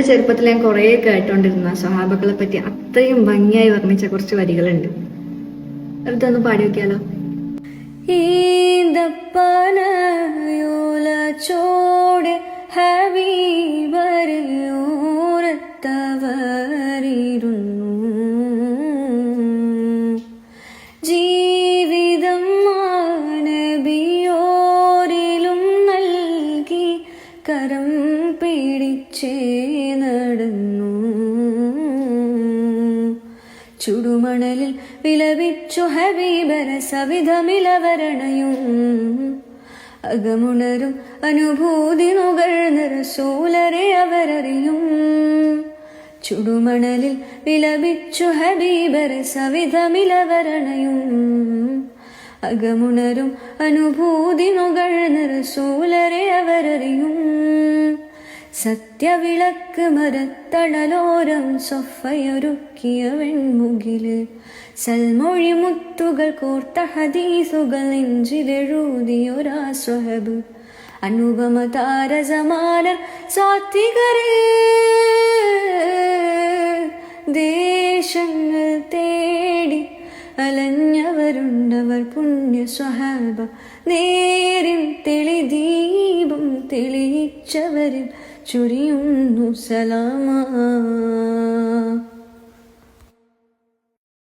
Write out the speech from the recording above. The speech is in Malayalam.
ചെറുപ്പത്തിൽ ഞാൻ കുറേ കേട്ടോണ്ടിരുന്ന സ്വഹാബകളെ പറ്റി അത്രയും ഭംഗിയായി വർണ്ണിച്ച കുറച്ച് വരികളുണ്ട്. അടുത്തൊന്ന് പാടി വെക്കാലോ. ചോട് ഹബീബരൂരത്തവരിരുന്നു ജീവിതം മാനബിയോരിലും നൽകി കരം പിടിച്ചേ നടന്നു ചുടുമണലിൽ വിലപിച്ചു ഹബീബര സവിധമിലവരണയും അകമുണരും അനുഭൂതി നുകർന്ന റസൂലരെ അവരറിയും ചുടുമണലിൽ വിലപിച്ചു ഹബീബര സവിധമിലവരണയും അകമുണരും അനുഭൂതി നുകർന്ന റസൂലരെ അവരറിയും സത്യവിളക്ക് മരത്തണലോരം സൊഫയൊരുക്കിയ വെൺമുകില് സൽമൊഴി മുത്തുകൾ കോർത്ത ഹദീസുകൾ നെഞ്ചിലെഴുതിയൊരാ സ്വഹബ് അനുപമ താരസമാനർ സാത്വികര് ദേശങ്ങൾ തേടി അലഞ്ഞവരുണ്ടവർ പുണ്യ സ്വഹാബ നേരിൻ തെളിദീപം തെളിയിച്ചവരിൽ ചുരിയുന്നു സലാമ.